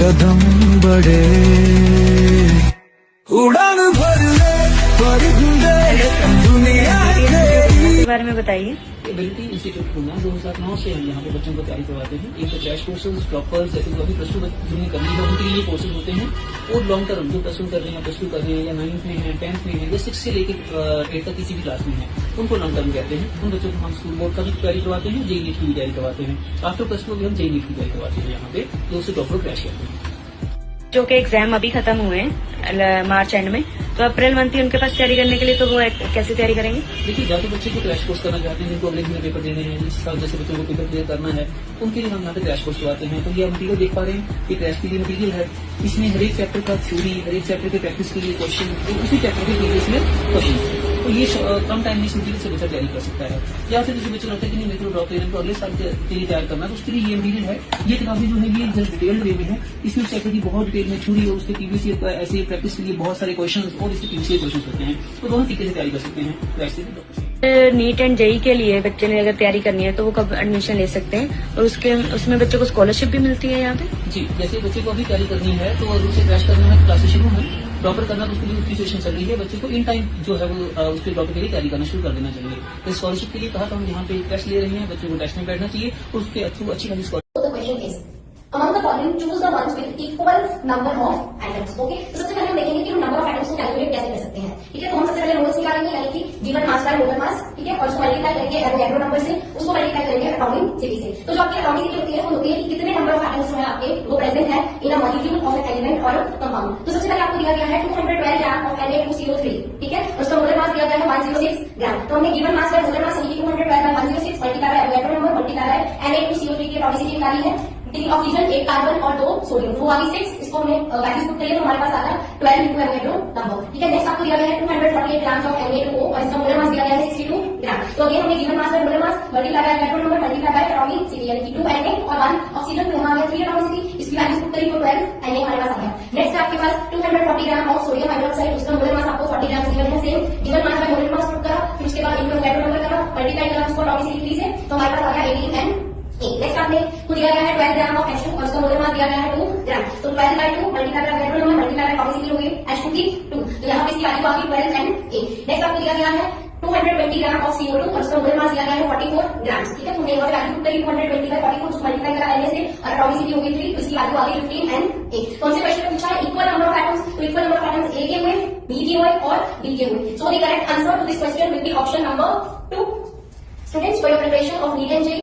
कदम बढ़े, उड़ान भर ले परिंदे, दुनिया के बारे में बताइए। एबिलिटी इंस्टीट्यूट खुलना 2009 से हम यहाँ पे बच्चों को तैयारी करवाते हैं। एक तो क्रैश कोर्सेज ड्रॉपर्स जैसे जो अभी प्लस टू जिन्हें करनी है उनके लिए कोर्सेज होते हैं, और लॉन्ग टर्म जो प्लस 1 कर रहे हैं, प्लस 2 कर रहे हैं, या 9th में है, 10th में है, या 6 से लेकर 8 तक किसी भी क्लास में है, उनको लॉन्ग टर्म कहते हैं। उन बच्चों को हम स्कूल बोर्ड का भी तैयारी करवाते हैं, जेई नीट की भी तैयारी करवाते हैं। आफ्टर प्लस 2 भी हम जेई नीट की तैयारी करवाते हैं यहाँ पे, तो उसे ड्रॉपर क्रैश कहते हैं। जो कि एग्जाम अभी खत्म हुए हैं मार्च एंड में, तो अप्रैल मंथ ही उनके पास तैयारी करने के लिए, तो वो कैसे तैयारी करेंगे? देखिए, ज्यादा बच्चे को क्रैश कोर्स करना चाहते हैं, जिनको अगले महीने पेपर देने हैं, इस साल जैसे बच्चों को पेपर क्लियर करना है, उनके लिए हम यहाँ पे क्रैश कोर्स करवाते हैं। तो ये आप मटीरियल देख पा रहे हैं कि क्रैश के लिए मटीरियल है। इसमें हर एक चैप्टर का थ्योरी, हर एक चैप्टर के प्रैक्टिस के लिए क्वेश्चन, उसी चैप्टर के प्रीवियस में क्वेश्चन, तो ये कम टाइम में इस मटीरियल से बच्चा तैयारी कर सकता है। या फिर जैसे बच्चे लगता है कि नहीं मेरे को ड्रॉप लेना, तो अगले साल के लिए तैयार करना, तो उसके लिए ये मटीरियल है। ये किताबें जो है ये डिटेल्ड वे में है, इसमें चैप्टर की बहुत डिटेल में थ्योरी और उसके प्रीवियस ऐसे प्रैक्टिस के लिए बहुत सारे क्वेश्चन और इसके प्रीवियस क्वेश्चन होते हैं, तो दोनों तरीके से तैयारी कर सकते हैं वैसे भी। नीट एंड जेई के लिए बच्चे ने अगर तैयारी करनी है तो वो कब एडमिशन ले सकते हैं, और उसमें बच्चों को स्कॉलरशिप भी मिलती है यहाँ पे? जी, जैसे बच्चे को अभी तैयारी करनी है तो अगर उसे क्रैश करना है तो क्लासेस शुरू है, ड्रॉपर करना तो उसके लिए उसकी सिचुएशन चल रही है। बच्चे को इन टाइम जो है वो उसके ड्रॉपर के लिए तैयारी करना शुरू कर देना चाहिए। तो स्कॉलरशिप के लिए कहा तो हम यहाँ पे टेस्ट ले रहे हैं, बच्चों को टेस्ट में बैठना चाहिए और उसके थ्रू अच्छी खासी Among the following, choose the ones with equal number of atoms. Okay? तो सबसे पहले हम देखेंगे कि हम नंबर ऑफ एटम्स को कैलकुलेट कैसे कर सकते हैं। ठीक है, तो हम सबसे पहले मोल्स निकालेंगे, यानी कि गिवन मास बाय मोलर मास। ठीक है, और उसको मल्टीप्लाई करेंगे एवोगैड्रो नंबर से, उसको मल्टीप्लाई करेंगे एटॉमिक सिटी से। तो जो आपकी एटॉमिक सिटी होती है वो होती है कि कितने नंबर ऑफ एटम्स जो है आपके वो प्रेजेंट है in a molecule of an element और कंपाउंड। तो सबसे पहले आपको दिया गया है 212 ग्राम ऑफ Na2CO3। ठीक है, और उसका मोलर मास दिया गया है 106 ग्राम। तो हमने given mass by molar mass यानी कि 212 by 106 multiply by Avogadro number multiply by Na2CO3 की एटॉमिक सिटी निकाली है। 3 ऑक्सीजन, 1 कार्बन और 2 सोडियम, तो वाली 6, इसको हमने वैल्यूज पुट करिए तो हमारे पास आता है 12 into एवोगैड्रो नंबर। ठीक है, नेक्स्ट आपको दिया गया है 248 ग्राम ऑफ Na2O और इसका मोलर मास दिया गया है 62 ग्राम। तो अगेन हमने given mass by molar mass multiply by Avogadro number multiply by atomic city यानी कि 2 Na और 1 ऑक्सीजन, तो यहाँ आ गया 3 एटॉमिक सिटी, इसकी वैल्यूज पुट करिए तो 12 Na हमारे पास आ गया। नेक्स्ट आपके पास 240 ग्राम ऑफ सोडियम हाइड्रोक्साइड, उसका मोलर मास आपको 40 ग्राम दिया है same. Given mass by molar mass put करा, फिर उसके बाद इनटू एवोगैड्रो नंबर करा, मल्टीप्लाई करा उसको एटॉमिक सिटी 3 से, तो हमारे पास आ गया 18 N। नेक्स्ट आपने को दिया गया है 12 ग्राम ऑफ H2 और उसका मोलर मास दिया गया है 2 ग्राम। तो 12 by 2 multiply by Avogadro number multiply by atomicity हो गई H2 की 2, तो यहाँ पे इसकी वैल्यू आ गई 12 N। नेक्स्ट आपको दिया गया है 220 ग्राम ऑफ CO2 और उसका मोलर मास दिया गया है 44 ग्राम। ठीक है, तो हमने यहाँ पे वैल्यू पुट करी 220 बाय 44, उसको मल्टीप्लाई करा Na से और एटॉमिक सिटी हो गई 3, तो इसकी वैल्यू आ गई 15 N। कौन से क्वेश्चन में पूछा है इक्वल नंबर ऑफ एटम्स, तो equal number of atoms A के हुए, B के हुए और D के हुए। So the correct answer to this question will be option number 2। Students, for your preparation of NEET and JEE,